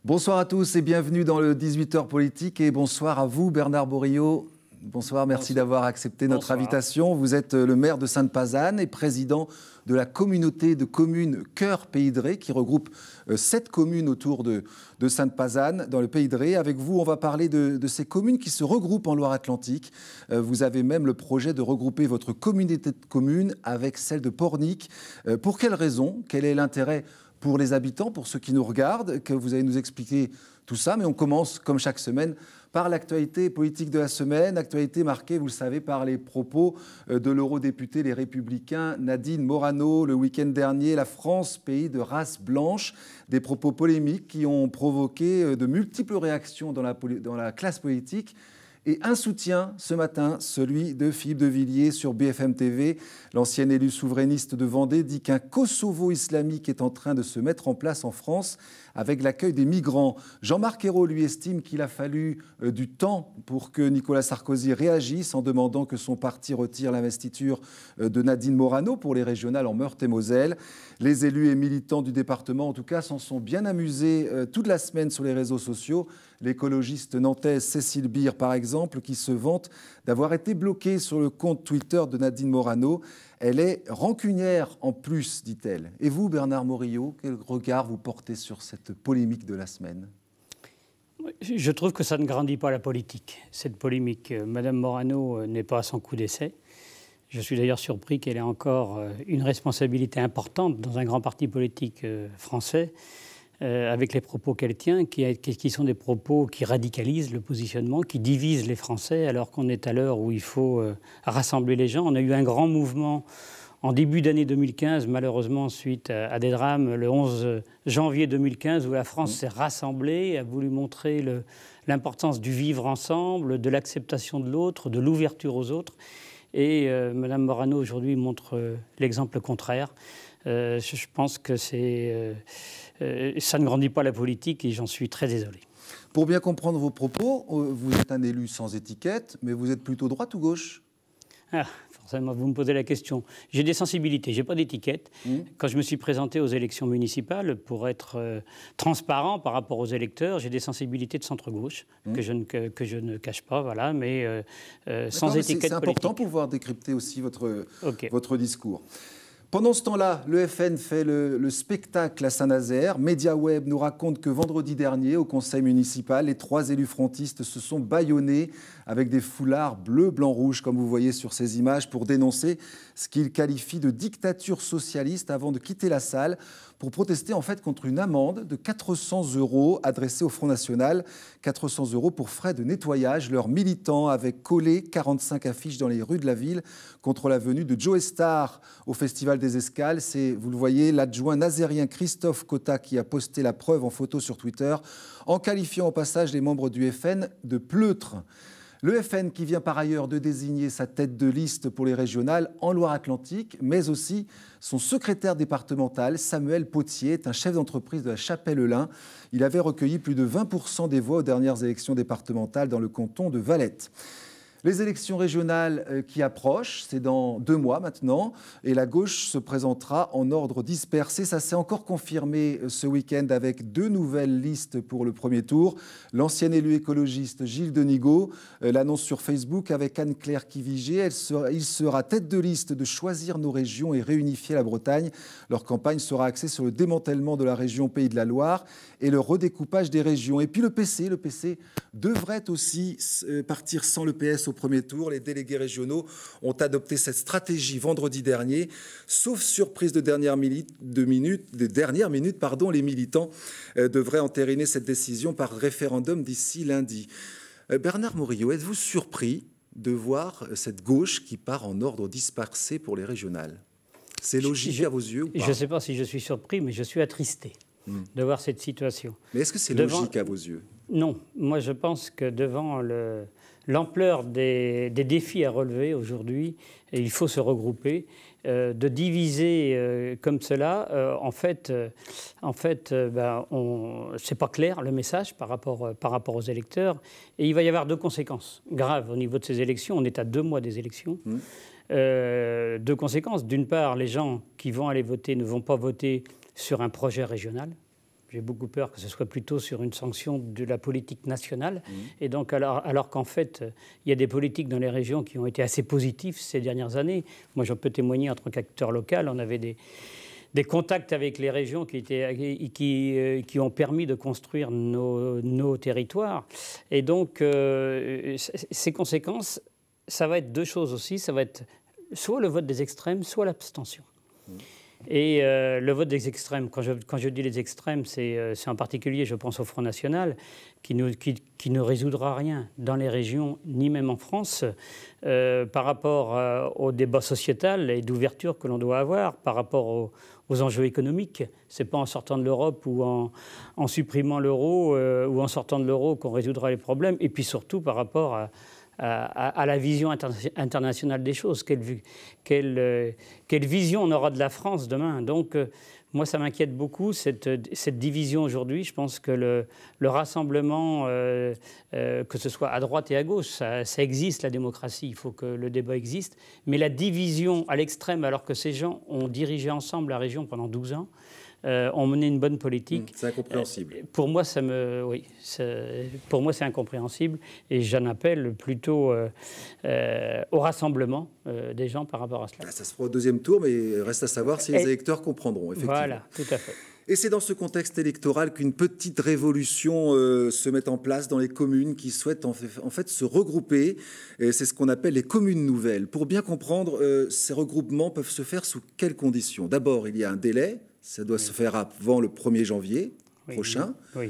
Bonsoir à tous et bienvenue dans le 18h politique et bonsoir à vous Bernard Borillo. Bonsoir, merci d'avoir accepté notre invitation. Vous êtes le maire de Sainte-Pazanne et président de la communauté de communes Cœur Pays de Ré qui regroupe 7 communes autour de Sainte-Pazanne dans le Pays de Ré. Avec vous, on va parler de ces communes qui se regroupent en Loire-Atlantique. Vous avez même le projet de regrouper votre communauté de communes avec celle de Pornic. Pour quelles raisons? Quel est l'intérêt pour les habitants, pour ceux qui nous regardent, que vous allez nous expliquer tout ça. Mais on commence, comme chaque semaine, par l'actualité politique de la semaine. Actualité marquée, vous le savez, par les propos de l'eurodéputée Les Républicains Nadine Morano. Le week-end dernier, la France, pays de race blanche. Des propos polémiques qui ont provoqué de multiples réactions dans la classe politique. Et un soutien ce matin, celui de Philippe de Villiers sur BFM TV. L'ancien élu souverainiste de Vendée dit qu'un Kosovo islamique est en train de se mettre en place en France avec l'accueil des migrants. Jean-Marc Ayrault, lui, estime qu'il a fallu du temps pour que Nicolas Sarkozy réagisse en demandant que son parti retire l'investiture de Nadine Morano pour les régionales en Meurthe-et-Moselle. Les élus et militants du département, en tout cas, s'en sont bien amusés toute la semaine sur les réseaux sociaux. L'écologiste nantaise Cécile Beer, par exemple, qui se vante d'avoir été bloquée sur le compte Twitter de Nadine Morano. Elle est rancunière en plus, dit-elle. Et vous, Bernard Borillo, quel regard vous portez sur cette polémique de la semaine? Je trouve que ça ne grandit pas la politique, cette polémique. Madame Morano n'est pas à son coup d'essai. Je suis d'ailleurs surpris qu'elle ait encore une responsabilité importante dans un grand parti politique français, avec les propos qu'elle tient, qui sont des propos qui radicalisent le positionnement, qui divisent les Français, alors qu'on est à l'heure où il faut rassembler les gens. On a eu un grand mouvement en début d'année 2015, malheureusement, suite à des drames, le 11 janvier 2015, où la France s'est rassemblée, a voulu montrer l'importance du vivre ensemble, de l'acceptation de l'autre, de l'ouverture aux autres. Et Mme Morano, aujourd'hui, montre l'exemple contraire. Je pense que ça ne grandit pas la politique et j'en suis très désolé. Pour bien comprendre vos propos, vous êtes un élu sans étiquette, mais vous êtes plutôt droite ou gauche? Forcément, vous me posez la question. J'ai des sensibilités, je n'ai pas d'étiquette. Quand je me suis présenté aux élections municipales, pour être transparent par rapport aux électeurs, j'ai des sensibilités de centre-gauche que je ne cache pas, voilà, mais sans étiquette politique. C'est important pour pouvoir décrypter aussi votre discours. Pendant ce temps-là, le FN fait le spectacle à Saint-Nazaire. Mediaweb nous raconte que vendredi dernier, au conseil municipal, les 3 élus frontistes se sont bâillonnés avec des foulards bleu, blanc, rouge, comme vous voyez sur ces images, pour dénoncer ce qu'ils qualifient de dictature socialiste avant de quitter la salle pour protester en fait contre une amende de 400 € adressée au Front National. 400 € pour frais de nettoyage. Leurs militants avaient collé 45 affiches dans les rues de la ville contre la venue de Joe Star au Festival des Escales. C'est, vous le voyez, l'adjoint nazérien Christophe Cotta qui a posté la preuve en photo sur Twitter en qualifiant au passage les membres du FN de pleutres. Le FN qui vient par ailleurs de désigner sa tête de liste pour les régionales en Loire-Atlantique, mais aussi son secrétaire départemental, Samuel Potier, est un chef d'entreprise de la Chapelle-Lin. Il avait recueilli plus de 20% des voix aux dernières élections départementales dans le canton de Valette. Les élections régionales qui approchent, c'est dans 2 mois maintenant, et la gauche se présentera en ordre dispersé. Ça s'est encore confirmé ce week-end avec 2 nouvelles listes pour le premier tour. L'ancien élu écologiste Gilles Denigaud l'annonce sur Facebook avec Anne-Claire Kivigé. Il sera tête de liste de Choisir nos régions et réunifier la Bretagne. Leur campagne sera axée sur le démantèlement de la région Pays de la Loire et le redécoupage des régions. Et puis le PC devrait aussi partir sans le PS au premier tour. Les délégués régionaux ont adopté cette stratégie vendredi dernier. Sauf surprise de dernière minute, les militants devraient entériner cette décision par référendum d'ici lundi. Bernard Borillo, êtes-vous surpris de voir cette gauche qui part en ordre dispersé pour les régionales? C'est logique à vos yeux ou pas? Je ne sais pas si je suis surpris, mais je suis attristé de voir cette situation. Mais est-ce que c'est logique à vos yeux? Non. Moi, je pense que devant l'ampleur des défis à relever aujourd'hui, il faut se regrouper. De diviser comme cela, c'est pas clair le message par rapport aux électeurs. Et il va y avoir 2 conséquences graves au niveau de ces élections. On est à 2 mois des élections. 2 conséquences. D'une part, les gens qui vont aller voter ne vont pas voter sur un projet régional. J'ai beaucoup peur que ce soit plutôt sur une sanction de la politique nationale. Et donc, alors qu'en fait, il y a des politiques dans les régions qui ont été assez positives ces dernières années. Moi, je peux témoigner en tant qu'acteur local. On avait des contacts avec les régions qui ont permis de construire nos territoires. Et donc, ces conséquences, ça va être deux choses aussi. Ça va être soit le vote des extrêmes, soit l'abstention. Et le vote des extrêmes, quand je dis les extrêmes, c'est en particulier, je pense au Front National, qui ne résoudra rien dans les régions, ni même en France, par rapport au débat sociétal et d'ouverture que l'on doit avoir, par rapport aux enjeux économiques. Ce n'est pas en sortant de l'Europe ou en supprimant l'euro ou en sortant de l'euro qu'on résoudra les problèmes. Et puis surtout par rapport à la vision internationale des choses. Quelle vision on aura de la France demain? Donc, moi, ça m'inquiète beaucoup, cette division aujourd'hui. Je pense que le rassemblement, que ce soit à droite et à gauche, ça existe, la démocratie. Il faut que le débat existe. Mais la division à l'extrême, alors que ces gens ont dirigé ensemble la région pendant 12 ans, ont mené une bonne politique. C'est incompréhensible. Pour moi, pour moi, c'est incompréhensible. Et j'en appelle plutôt au rassemblement des gens par rapport à cela. Ça se fera au deuxième tour, mais reste à savoir si les électeurs comprendront, effectivement. Voilà, tout à fait. Et c'est dans ce contexte électoral qu'une petite révolution se met en place dans les communes qui souhaitent en fait se regrouper. C'est ce qu'on appelle les communes nouvelles. Pour bien comprendre, ces regroupements peuvent se faire sous quelles conditions? D'abord, il y a un délai. Ça doit se faire avant le 1er janvier prochain. Oui.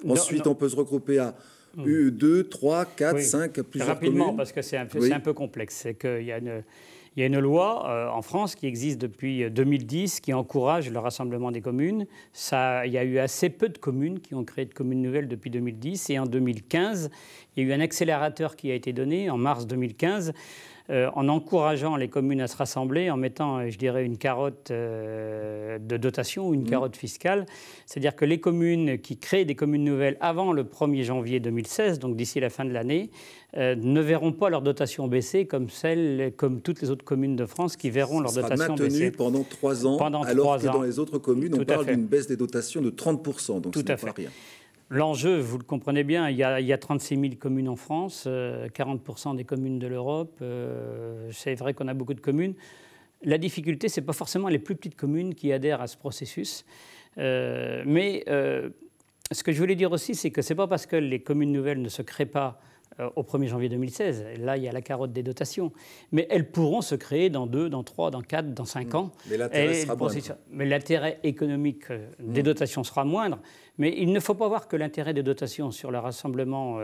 Ensuite, on peut se regrouper à 2, 3, 4, 5, plusieurs rapidement, communes. Parce que c'est un peu complexe. C'est qu'il y a une loi en France qui existe depuis 2010 qui encourage le rassemblement des communes. Il y a eu assez peu de communes qui ont créé de communes nouvelles depuis 2010. Et en 2015, il y a eu un accélérateur qui a été donné en mars 2015 en encourageant les communes à se rassembler, en mettant, je dirais, une carotte de dotation ou une carotte fiscale. C'est-à-dire que les communes qui créent des communes nouvelles avant le 1er janvier 2016, donc d'ici la fin de l'année, ne verront pas leur dotation baisser comme toutes les autres communes de France qui verront leur dotation baisser. Maintenu pendant 3 ans, alors que dans les autres communes, on parle d'une baisse des dotations de 30%. Donc tout à fait. Pas rien. L'enjeu, vous le comprenez bien, il y a 36 000 communes en France, 40% des communes de l'Europe. C'est vrai qu'on a beaucoup de communes. La difficulté, ce n'est pas forcément les plus petites communes qui adhèrent à ce processus. Mais ce que je voulais dire aussi, c'est que ce n'est pas parce que les communes nouvelles ne se créent pas au 1er janvier 2016. Là, il y a la carotte des dotations. Mais elles pourront se créer dans 2, dans 3, dans 4, dans 5 ans. Mais l'intérêt sera moindre. Mais l'intérêt économique des dotations sera moindre. Mais il ne faut pas voir que l'intérêt des dotations sur le rassemblement,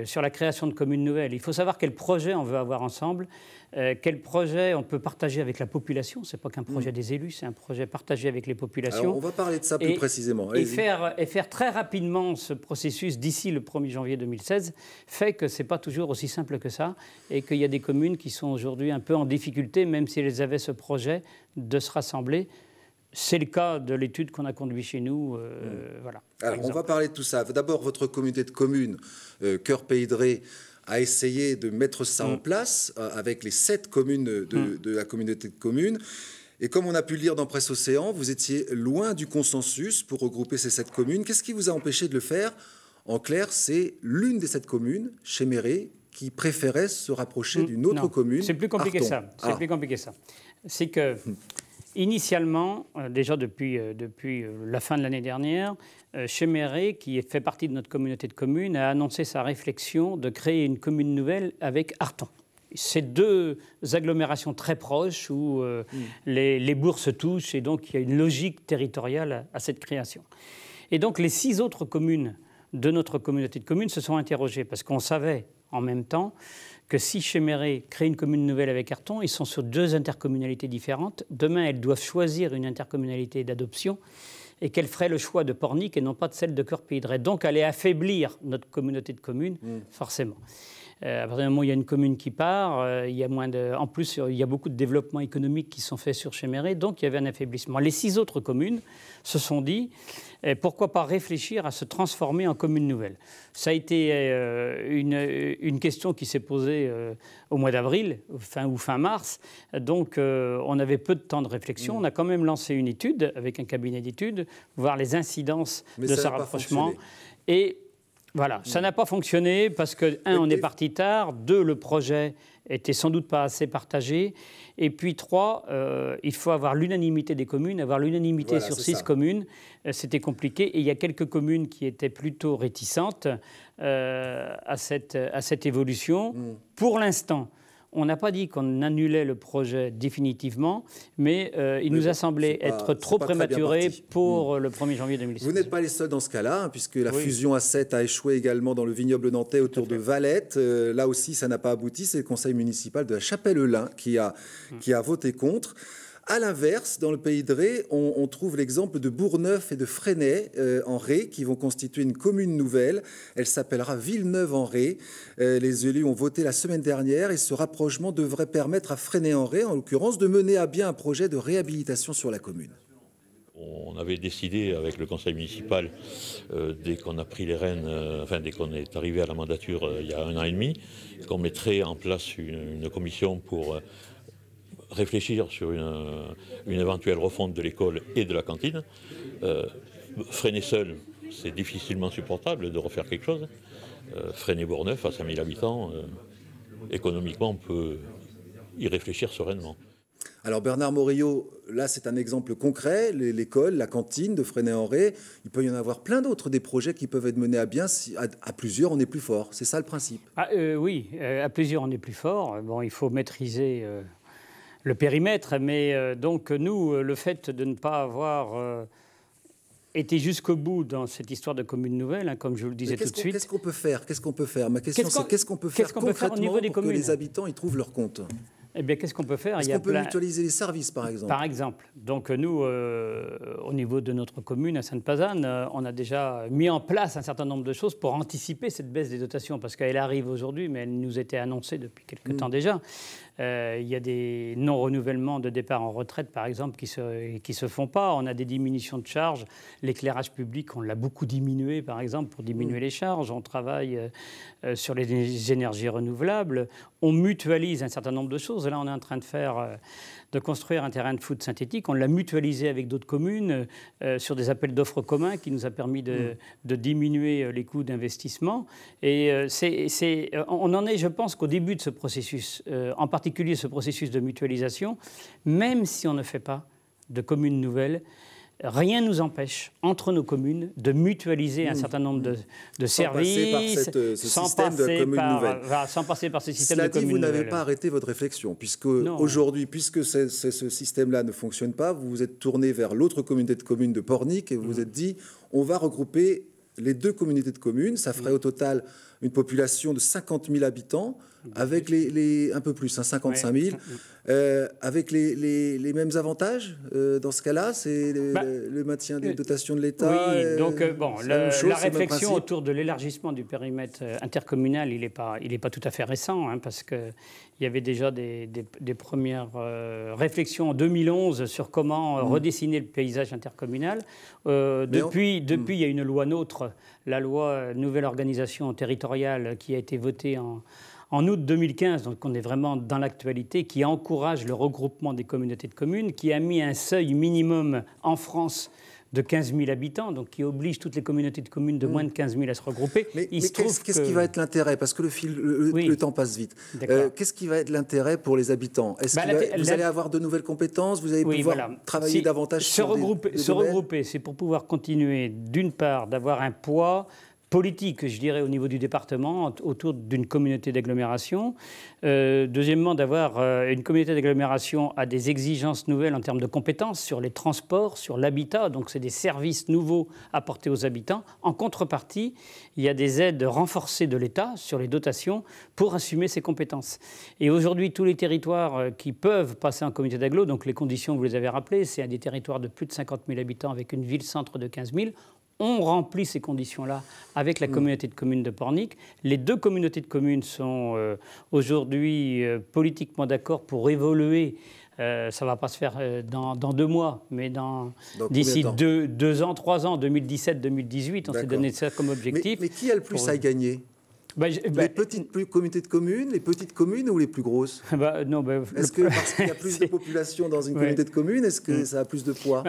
sur la création de communes nouvelles. Il faut savoir quel projet on veut avoir ensemble, quel projet on peut partager avec la population. Ce n'est pas qu'un projet des élus, c'est un projet partagé avec les populations. Alors, on va parler de ça plus précisément. Et faire très rapidement ce processus d'ici le 1er janvier 2016 fait que ce n'est pas toujours aussi simple que ça et qu'il y a des communes qui sont aujourd'hui un peu en difficulté, même si elles avaient ce projet de se rassembler. C'est le cas de l'étude qu'on a conduite chez nous. Voilà, alors, on va parler de tout ça. D'abord, votre communauté de communes, Cœur Pays de Ré, a essayé de mettre ça en place avec les 7 communes de la communauté de communes. Et comme on a pu le lire dans Presse Océan, vous étiez loin du consensus pour regrouper ces 7 communes. Qu'est-ce qui vous a empêché de le faire? En clair, c'est l'une des 7 communes, Chéméré, qui préférait se rapprocher d'une autre commune. C'est plus compliqué ça. C'est plus compliqué ça. C'est que... Initialement, déjà depuis la fin de l'année dernière, Chéméré, qui fait partie de notre communauté de communes, a annoncé sa réflexion de créer une commune nouvelle avec Arthon. C'est 2 agglomérations très proches où les bourgs se touchent et donc il y a une logique territoriale à cette création. Et donc les 6 autres communes de notre communauté de communes se sont interrogées parce qu'on savait en même temps que si Chéméré crée une commune nouvelle avec Arthon, ils sont sur 2 intercommunalités différentes. Demain, elles doivent choisir une intercommunalité d'adoption et qu'elles feraient le choix de Pornic et non pas de celle de Cœur Pays de Ré. Donc, allait affaiblir notre communauté de communes, forcément. À partir du moment où il y a une commune qui part, il y a en plus, il y a beaucoup de développements économiques qui sont faits sur Chéméré, donc il y avait un affaiblissement. Les 6 autres communes se sont dit, pourquoi pas réfléchir à se transformer en commune nouvelle. Ça a été une question qui s'est posée au mois d'avril, fin mars, donc on avait peu de temps de réflexion. On a quand même lancé une étude avec un cabinet d'études, voir les incidences de ce rapprochement. Et voilà, ça n'a pas fonctionné parce que, on est parti tard, 2, le projet était sans doute pas assez partagé, et puis 3, il faut avoir l'unanimité des communes, avoir l'unanimité sur 6 communes, c'était compliqué, et il y a quelques communes qui étaient plutôt réticentes à cette évolution. Pour l'instant, on n'a pas dit qu'on annulait le projet définitivement, mais il nous a semblé être trop prématuré pour le 1er janvier 2016. Vous n'êtes pas les seuls dans ce cas-là, puisque la fusion A7 a échoué également dans le vignoble nantais autour de Valette. Là aussi, ça n'a pas abouti. C'est le conseil municipal de la Chapelle-Lin qui a voté contre. À l'inverse, dans le pays de Ré, on trouve l'exemple de Bourgneuf et de Fresnay en Ré, qui vont constituer une commune nouvelle. Elle s'appellera Villeneuve-en-Ré. Les élus ont voté la semaine dernière et ce rapprochement devrait permettre à Fresnay-en-Ré, en l'occurrence, de mener à bien un projet de réhabilitation sur la commune. On avait décidé avec le conseil municipal, dès qu'on a pris les rênes, dès qu'on est arrivé à la mandature il y a 1 an et demi, qu'on mettrait en place une commission pour réfléchir sur une éventuelle refonte de l'école et de la cantine. Fresnay seul, c'est difficilement supportable de refaire quelque chose. Fresnay-Bourgneuf, à 5000 habitants, économiquement, on peut y réfléchir sereinement. Alors Bernard Morillo, là c'est un exemple concret, l'école, la cantine de Fresnay-en-Ré. Il peut y en avoir plein d'autres, des projets qui peuvent être menés à bien. À plusieurs, on est plus fort. C'est ça le principe. Oui, à plusieurs, on est plus fort. Bon, il faut maîtriser le périmètre, mais donc nous, le fait de ne pas avoir été jusqu'au bout dans cette histoire de commune nouvelle, comme je vous le disais tout de suite. Qu'est-ce qu'on peut faire? Ma question, c'est qu'est-ce qu'on peut faire concrètement au niveau des pour que les habitants y trouvent leur compte? Eh bien, qu'est-ce qu'on peut faire? Est-ce qu'on peut mutualiser les services, par exemple? Par exemple. Donc, nous, au niveau de notre commune, à Sainte-Pazanne, on a déjà mis en place un certain nombre de choses pour anticiper cette baisse des dotations, parce qu'elle arrive aujourd'hui, mais elle nous était annoncée depuis quelque temps déjà. Il y a des non-renouvellements de départ en retraite, par exemple, qui se font pas. On a des diminutions de charges. L'éclairage public, on l'a beaucoup diminué, par exemple, pour diminuer les charges. On travaille sur les énergies renouvelables. On mutualise un certain nombre de choses. Là, on est en train de construire un terrain de foot synthétique. On l'a mutualisé avec d'autres communes sur des appels d'offres communs qui nous a permis de diminuer les coûts d'investissement. Et on en est, je pense, qu'au début de ce processus, en particulier ce processus de mutualisation, même si on ne fait pas de communes nouvelles, rien ne nous empêche, entre nos communes, de mutualiser un certain nombre de services sans passer par ce système de communes nouvelles. Vous n'avez pas arrêté votre réflexion, puisque aujourd'hui, puisque ce système-là ne fonctionne pas, vous vous êtes tourné vers l'autre communauté de communes de Pornic et vous vous êtes dit, on va regrouper les 2 communautés de communes, ça ferait au total une population de 50 000 habitants, avec un peu plus, 55 000, avec les mêmes avantages dans ce cas-là, c'est le maintien des dotations de l'État. Oui, donc la réflexion autour de l'élargissement du périmètre intercommunal, il n'est pas tout à fait récent, parce qu'il y avait déjà des premières réflexions en 2011 sur comment redessiner le paysage intercommunal. Depuis, il y a une loi NOTRe, la loi Nouvelle Organisation Territoriale, qui a été votée en août 2015, donc on est vraiment dans l'actualité, qui encourage le regroupement des communautés de communes, qui a mis un seuil minimum en France de 15 000 habitants, donc qui oblige toutes les communautés de communes de moins de 15 000 à se regrouper. Mais qu'est-ce qui va être l'intérêt? Parce que le temps passe vite. Qu'est-ce qui va être l'intérêt pour les habitants? Est-ce que vous allez avoir de nouvelles compétences? Vous allez pouvoir travailler davantage sur se regrouper, c'est pour pouvoir continuer, d'une part, d'avoir un poids politique, je dirais, au niveau du département, autour d'une communauté d'agglomération. Deuxièmement, d'avoir une communauté d'agglomération à des exigences nouvelles en termes de compétences sur les transports, sur l'habitat. Donc, c'est des services nouveaux apportés aux habitants. En contrepartie, il y a des aides renforcées de l'État sur les dotations pour assumer ces compétences. Et aujourd'hui, tous les territoires qui peuvent passer en communauté d'agglo, donc les conditions, vous les avez rappelées, c'est des territoires de plus de 50 000 habitants avec une ville-centre de 15 000, on remplit ces conditions-là avec la communauté de communes de Pornic. Les deux communautés de communes sont aujourd'hui politiquement d'accord pour évoluer. Ça ne va pas se faire dans 2 mois, mais d'ici 2 ans, 3 ans, 2017-2018, on s'est donné ça comme objectif. Mais qui a le plus à gagner ? Les petites communautés de communes, les petites communes ou les plus grosses ? Est-ce que parce qu'il y a plus de population dans une communauté de communes, est-ce que ça a plus de poids ?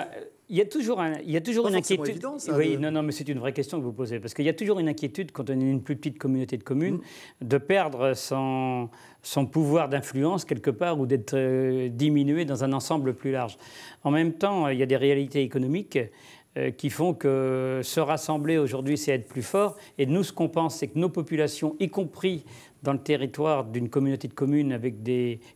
Il y a toujours une inquiétude. Évident, ça, non, mais c'est une vraie question que vous posez. Parce qu'il y a toujours une inquiétude, quand on est une plus petite communauté de communes, de perdre son pouvoir d'influence quelque part ou d'être diminué dans un ensemble plus large. En même temps, il y a des réalités économiques qui font que se rassembler aujourd'hui, c'est être plus fort. Et nous, ce qu'on pense, c'est que nos populations, y compris dans le territoire d'une communauté de communes avec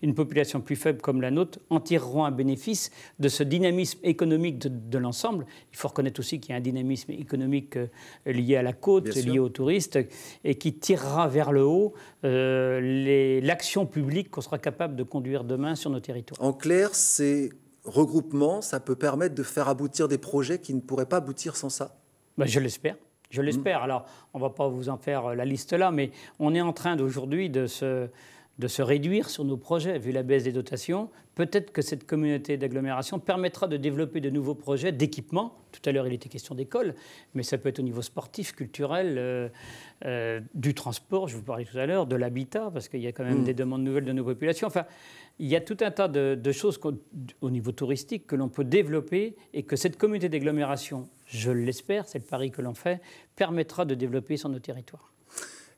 une population plus faible comme la nôtre, en tireront un bénéfice de ce dynamisme économique de l'ensemble. Il faut reconnaître aussi qu'il y a un dynamisme économique lié à la côte, lié aux touristes, et qui tirera vers le haut l'action publique qu'on sera capable de conduire demain sur nos territoires. En clair, ces regroupements, ça peut permettre de faire aboutir des projets qui ne pourraient pas aboutir sans ça ? Je l'espère. Je l'espère. Alors, on ne va pas vous en faire la liste là, mais on est en train d'aujourd'hui de se réduire sur nos projets, vu la baisse des dotations. Peut-être que cette communauté d'agglomération permettra de développer de nouveaux projets d'équipement. Tout à l'heure, il était question d'école, mais ça peut être au niveau sportif, culturel, du transport, je vous parlais tout à l'heure, de l'habitat, parce qu'il y a quand même des demandes nouvelles de nos populations. Enfin, il y a tout un tas de choses au niveau touristique que l'on peut développer et que cette communauté d'agglomération, je l'espère, c'est le pari que l'on fait, permettra de développer sur nos territoires.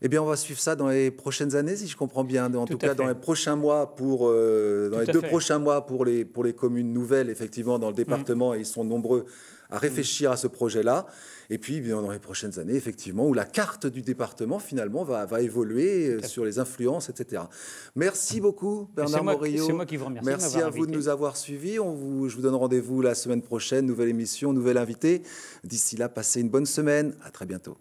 Eh bien, on va suivre ça dans les prochaines années, si je comprends bien. En tout cas, dans les prochains mois, dans les 2 prochains mois pour les communes nouvelles, effectivement, dans le département, et ils sont nombreux à réfléchir à ce projet-là. Et puis, bien, dans les prochaines années, effectivement, où la carte du département, finalement, va évoluer sur les influences, etc. Merci beaucoup, Bernard Morillo. C'est moi qui vous remercie. Merci à vous de nous avoir suivis. Je vous donne rendez-vous la semaine prochaine, nouvelle émission, nouvel invité. D'ici là, passez une bonne semaine. À très bientôt.